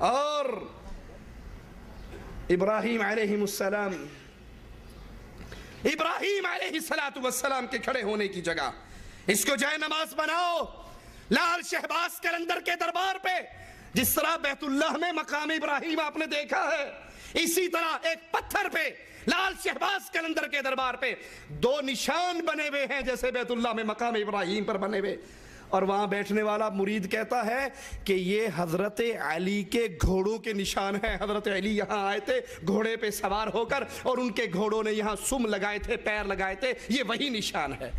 और इब्राहीम अलैहिस्सलाम के खड़े होने की जगह इसको जाए नमाज बनाओ। लाल शहबाज कलंदर के दरबार पे जिस तरह बैतुल्लाह में मकाम इब्राहीम आपने देखा है, इसी तरह एक पत्थर पे लाल शहबाज कलंदर के दरबार पे दो निशान बने हुए हैं जैसे बैतुल्लाह में मकाम इब्राहीम पर बने हुए। और वहां बैठने वाला मुरीद कहता है कि ये हजरत अली के घोड़ों के निशान हैं। हजरत अली यहाँ आए थे घोड़े पे सवार होकर और उनके घोड़ों ने यहाँ सुम लगाए थे, पैर लगाए थे, ये वही निशान है।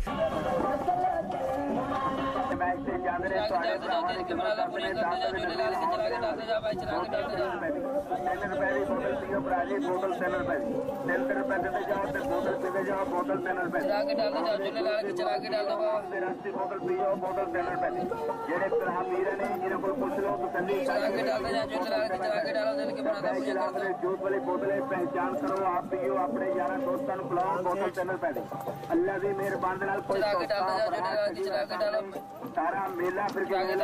पहचान करो आप पियो अपने यार दोस्तों को बुलाओ बोतल चैनल पे अल्लाह की मेहरबानी नाल कोई सारा मेला फिर जेड़ा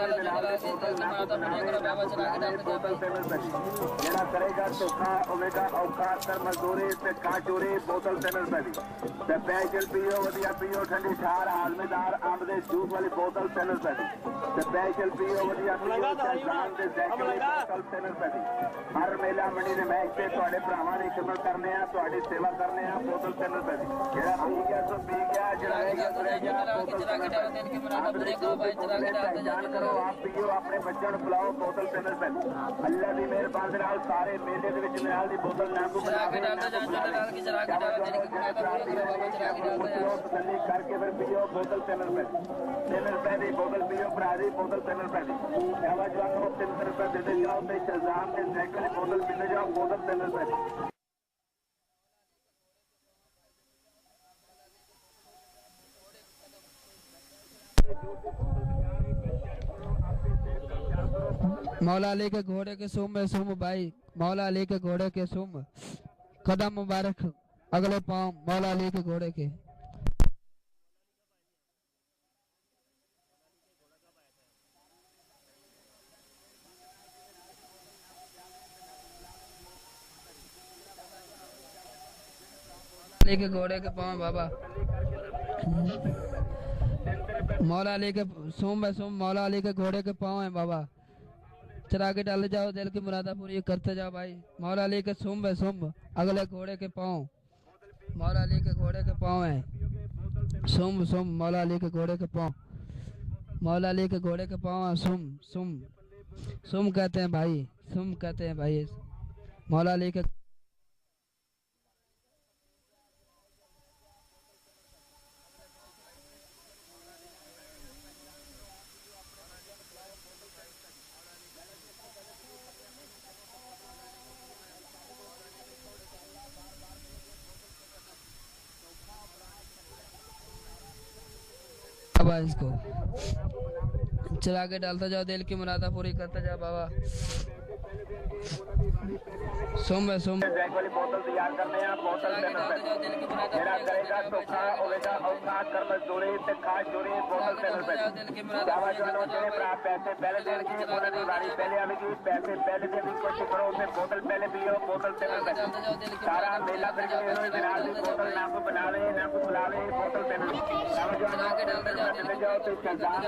करेगा धोखा होगा औखा कर मजदूरी ते काचोरी बोतल चैनल पे ते पैशल पियो वधिया पियो ठंडी ठार हाजमेदार अंब दे जूस वाली बोतल चैनल पे ते पैशल पियो वधिया पियो जान दे बोतल चैनल पे हर मेला मंडी दे मैच ते ਤੁਹਾਡੇ ਭਰਾਵਾਂ ਦੀ ਖਿਦਮਤ ਕਰਨੇ ਆ, ਤੁਹਾਡੀ ਸੇਵਾ ਕਰਨੇ ਆ बोतल चैनल पे जेड़ा पी गया तो पी गया जेड़ा रहेगा तो रहेगा बोतल चैनल पहचान करो आप पियो अपने बच्चों को बुलाओ बोतल चैनल पे अल्लाह की मेहरबानी नाल सारे मेले दे विच नाल दी बोतल नाम को बना के तसल्ली करके फिर पियो बोतल चैनल पे दी बोतल पियो भरा दी बोतल चैनल पे दी जवान को 300 रुपए दे दे जाओ ते शहजाम के साइकिल बोतल पीने जाओ बोतल चैनल पे मौला अली के घोड़े के सुम में सुम भाई, मौला अली के घोड़े के सुम, कदम मुबारक अगले पाँव मौला अली के घोड़े के। अली के घोड़े के पाँव बाबा, मौला अली के सुम में सुम, मौला अली के घोड़े के पाँव है बाबा। चरा के डाले जाओ दिल की मुरादा पूरी करते जाओ भाई। मौला अली के सुम है सुम, अगले घोड़े के पाँव मौला अली के घोड़े के पाँव है। सुम सुम मौला अली के घोड़े के पाँव, मौला अली के घोड़े के पाँव है। सुम सुम सुम कहते हैं भाई, सुम कहते हैं भाई मौला अली के। बाबा इसको चला के डालता जाओ दिल की मुरादा पूरी करता जाओ बाबा। सोम है सोम वाली बोतल तैयार करने हैं बोतल मेरा करेगा धोखा होगा औखा कर मजदूरी ते खास चोरी बोतल चैनल पे जावा जवानों तेरे भरा पैसे पहले देने की बोतल की बारी पहले आवेगी, पैसे पहले देने की कोशिश करो उसे बोतल पहले पियो बोतल चैनल पे सारा मेला फिर बोतल नाम को बना ले नाम को बुला ले बोतल चैनल जावा जवानों चले जाओ तो शहजाद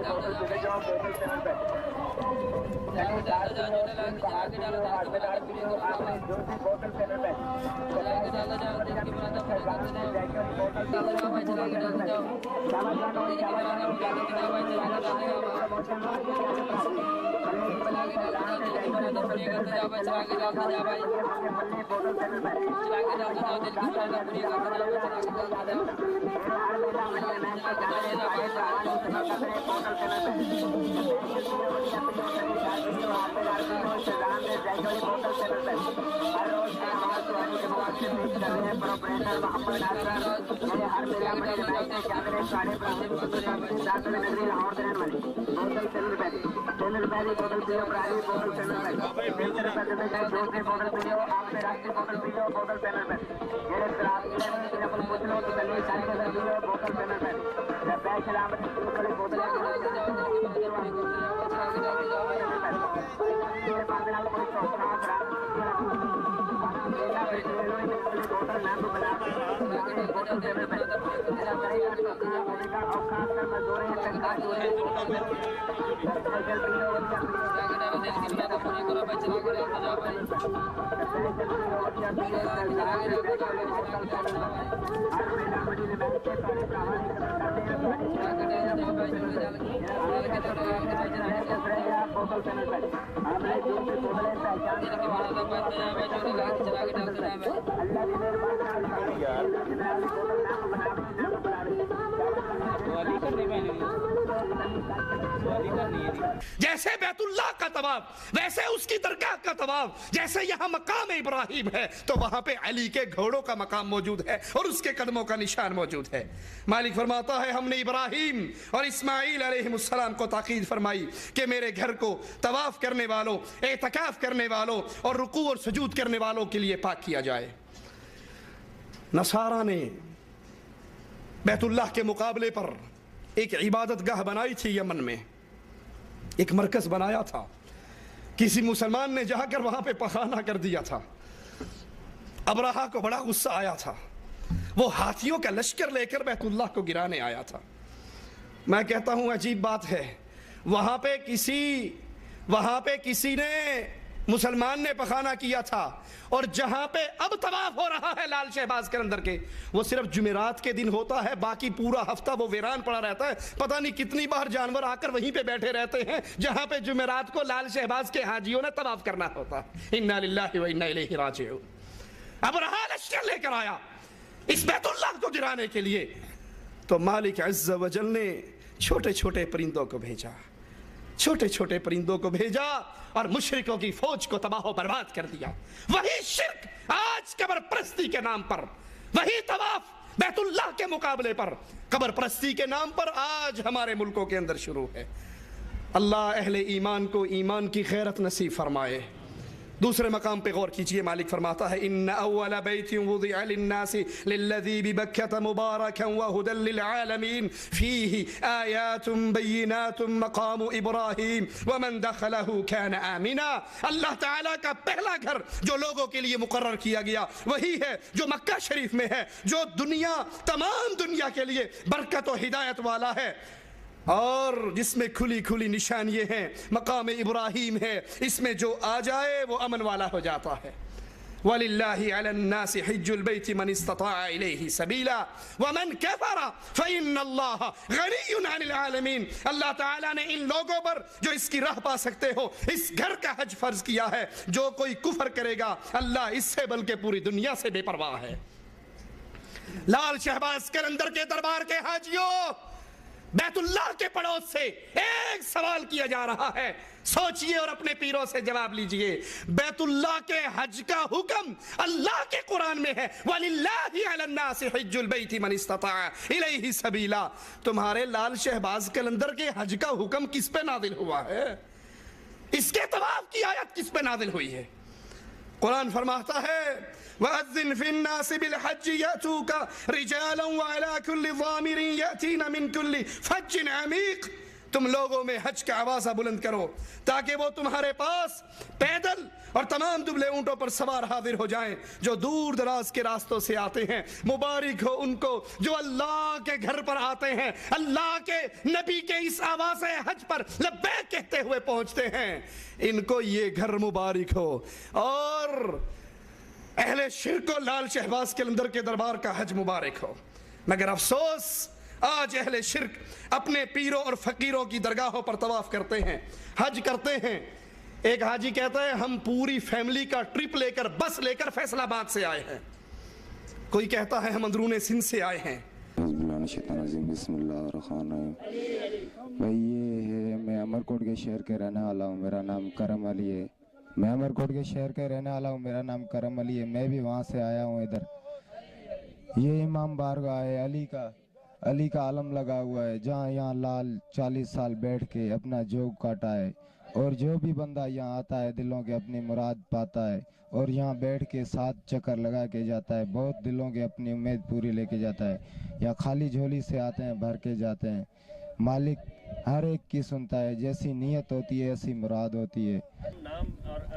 बोतल चले जाओ बोतल चैनल पे बोतल चैनल पे जैसे बैतुल्लाह का तवाफ वैसे उसकी दरगाह का तवाफ, जैसे यहाँ मकाम इब्राहिम है तो वहां पे अली के घोड़ों का मकाम मौजूद है और उसके कदमों का निशान मौजूद है। मालिक फरमाता है हमने इब्राहिम और इस्माइल अलैहिमुस्सलाम को ताकीद फरमाई कि मेरे घर को तवाफ करने वालों, एतकाफ करने वालों और रुकू और सुजूद करने वालों के लिए पाक किया जाए। नसारा ने बैतुल्लाह के मुकाबले पर एक इबादत गाह बनाई थी, यमन में एक मरकज बनाया था। किसी मुसलमान ने जाकर वहां पे पखाना कर दिया था। अबरहा को बड़ा गुस्सा आया था, वो हाथियों का लश्कर लेकर बैतुल्लाह को गिराने आया था। मैं कहता हूं अजीब बात है, वहां पे किसी ने मुसलमान ने पखाना किया था और जहां पे अब तवाफ हो रहा है लाल शहबाज के अंदर के, वो सिर्फ जुमेरात के दिन होता है, बाकी पूरा हफ्ता वो वीरान पड़ा रहता है। पता नहीं कितनी बार जानवर आकर वहीं पे बैठे रहते हैं जहां पे जुमेरात को लाल शहबाज के हाजियों ने तवाफ करना होता है। इन्ना लिल्लाहि व इन्ना इलैहि राजिऊन। अब रहा लश्कर लेकर आया इस बैतुल्लाह को गिराने के लिए, तो मालिक अज़्ज़ व जल ने छोटे छोटे परिंदों को भेजा, छोटे छोटे परिंदों को भेजा और मुशरिकों की फौज को तबाह बर्बाद कर दिया। वही शिर्क आज कब्र परस्ती के नाम पर, वही तवाफ बैतुल्लाह के मुकाबले पर कब्र परस्ती के नाम पर आज हमारे मुल्कों के अंदर शुरू है। अल्लाह अहले ईमान को ईमान की खैरत नसीब फरमाए। दूसरे मकाम पे गौर कीजिए, मालिक फरमाता है इन्ना अव्वल बैतिन वुदिअ लिन्नासि लिल्लज़ी बिबक्कत मुबारकन व हुदल लिलआलमीन फीहि आयातुन बय्यिनातुन मकाम इब्राहीम व मन दखलहु कान आमिना। अल्लाह ताला का पहला घर जो लोगों के लिए मुकर्रर किया गया वही है जो मक्का शरीफ में है, जो तमाम दुनिया के लिए बरकत और हिदायत वाला है और जिसमें खुली खुली निशानियां हैं। मकाम इब्राहीम है, इसमें जो आ जाए वो अमन वाला हो जाता है। वलिल्लाहि अलन्नासि हिज्जुल बैति मन इस्तताअ इलैहि सबीला व मन कफरा फइन्नल्लाह गनिय्युन अनिल आलमीन। अल्लाह ताला ने इन लोगों पर जो इसकी राह पा सकते हो इस घर का हज फर्ज किया है। जो कोई कुफर करेगा अल्लाह इससे बल्कि पूरी दुनिया से बेपरवाह है। लाल शहबाज कलंदर के दरबार के हाजियों, बैतुल्लाह के पड़ोस से एक सवाल किया जा रहा है, सोचिए और अपने पीरों से जवाब लीजिए। बैतुल्लाह के हज का हुक्म अल्लाह के कुरान में है, वलिल्लाहि अलन्नासि हिज्जुल बैति मन इस्तताअ इलैहि सबीला। तुम्हारे लाल शहबाज कलंदर के हज का हुक्म किस पे नाजिल हुआ है? इसके तवाफ की आयत किस पे नाजिल हुई है? कुरान फरमाता है वअज़्ज़िन फ़िन्नासि बिलहज्जि यअतूका रिजालन व अला कुल्लि ज़ामिरिन यअतीना मिन कुल्लि फज्जिन अमीक़। तुम लोगों में हज का आवाज़ा बुलंद करो ताकि वो तुम्हारे पास पैदल और तमाम दुबले ऊंटों पर सवार हाजिर हो जाएं जो दूर दराज के रास्तों से आते हैं। मुबारक हो उनको जो अल्लाह के घर पर आते हैं, अल्लाह के नबी के इस आवाज़ हज पर लब्बैक कहते हुए पहुंचते हैं। इनको ये घर मुबारक हो। और अहले शिर्क को लाल शहबाज के अंदर के दरबार का हज मुबारक हो। मगर अफसोस आज अहले शिर्क अपने पीरों और फकीरों की दरगाहों पर तवाफ करते हैं, हज करते हैं। एक हाजी कहता है हम पूरी फैमिली का ट्रिप लेकर, बस लेकर फैसलाबाद से आए हैं। कोई कहता है हम अंदरूने सिंध से आए हैं। भाई ये है, मैं अमरकोट के शहर के रहने वाला हूँ, मेरा नाम करम अली है। मैं अमरकोट के शहर का रहने वाला हूँ, मेरा नाम करम अली है। मैं भी वहाँ से आया हूँ इधर। ये इमाम बारगाह है, अली का आलम लगा हुआ है, जहाँ यहाँ लाल 40 साल बैठ के अपना जोग काटा है। और जो भी बंदा यहाँ आता है दिलों के अपनी मुराद पाता है और यहाँ बैठ के 7 चक्कर लगा के जाता है। बहुत दिलों के अपनी उम्मीद पूरी लेके जाता है। यहाँ खाली झोली से आते हैं, भर के जाते हैं। मालिक हर एक की सुनता है, जैसी नीयत होती है ऐसी मुराद होती है। नाम और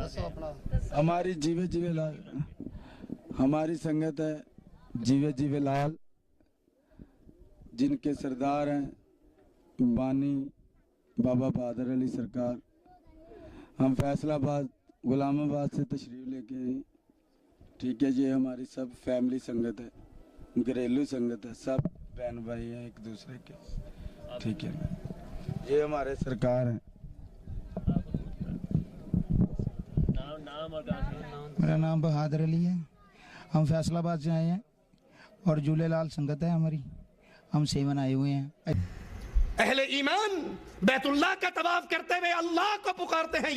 हमारी जीवे जीवे लाल, हमारी संगत है जीवे जीवे लाल, जिनके सरदार हैं बानी बाबा बहादुर अली सरकार। हम फैसलाबाद गुलामाबाद से तशरीफ़ लेके आए। ठीक है, ये हमारी सब फैमिली संगत है, घरेलू संगत है, सब बहन भाई हैं एक दूसरे के। ठीक है, ये हमारे सरकार हैं। मेरा नाम बहादुर अली है। हम फैसलाबाद से आए हैं और झूलेलाल संगत है हमारी, हम सेवन आए हुए हैं। अहले ईमान बैतुल्लाह का तवाफ करते हुए अल्लाह को पुकारते हैं,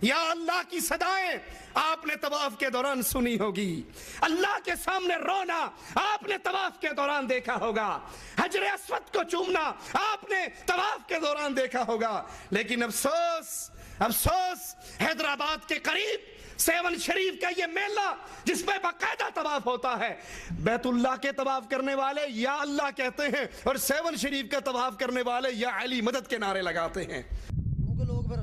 या अल्लाह की सदाएं आपने तवाफ के दौरान सुनी होगी। अल्लाह के सामने रोना आपने तवाफ के दौरान देखा होगा। हजर अस्वद को चूमना आपने तवाफ के दौरान देखा होगा। लेकिन अफसोस हैदराबाद के करीब सेवन शरीफ का ये मेला जिसमें बाकायदा तवाफ होता है, बैतुल्लाह के तवाफ करने वाले या अल्लाह कहते हैं और सेवन शरीफ का तवाफ करने वाले या अली मदद के नारे लगाते हैं। लोग फिर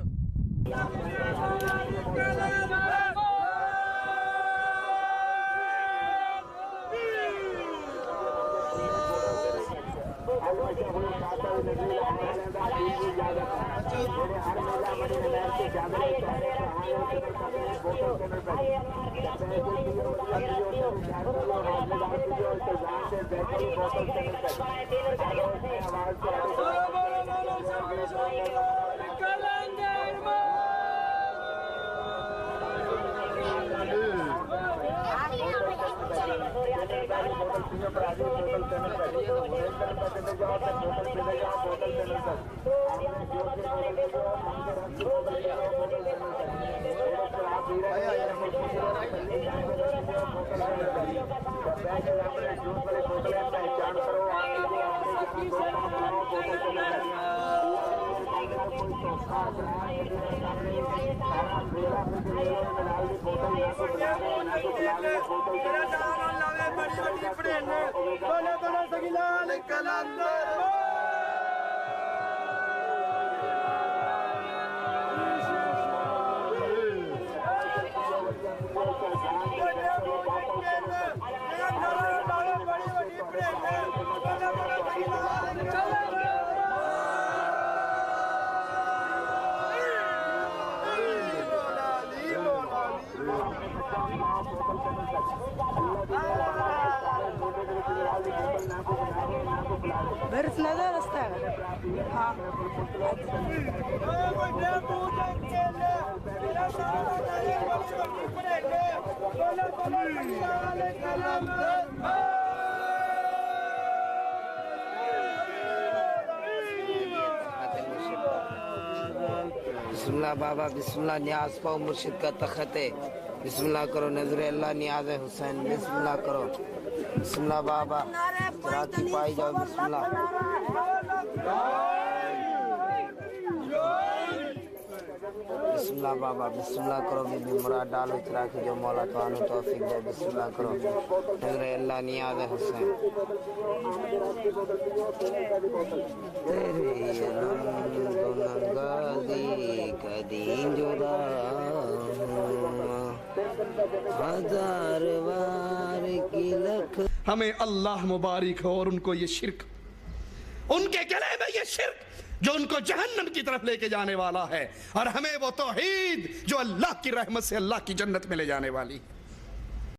बिस्मिल्लाह बाबा बिस्मिल्लाह, न्याज पाओ मुर्शिद का तखत है। बिस्मिल्लाह करो नजर अल्लाह नियाज है हुसैन। बिस्मिल्लाह करो, बिस्मिल्लाह बाबा राती पाई जाओ। बिस्मिल्लाह बिस्मिल्लाह बाबा बिस्मिल्लाह करो, बीबी मुराद डालो चरा के जो मौला तानु तौफीक दे। बिस्मिल्लाह करो नजर अल्लाह नियाज है हुसैन। तेरे कदी जुदा हजार बार की लख। हमें अल्लाह मुबारक हो और उनको ये शिर्क, उनके गले में ये शिर्क जो उनको जहन्नम की तरफ लेके जाने वाला है, और हमें वो तौहीद जो अल्लाह की रहमत से अल्लाह की जन्नत में ले जाने वाली है।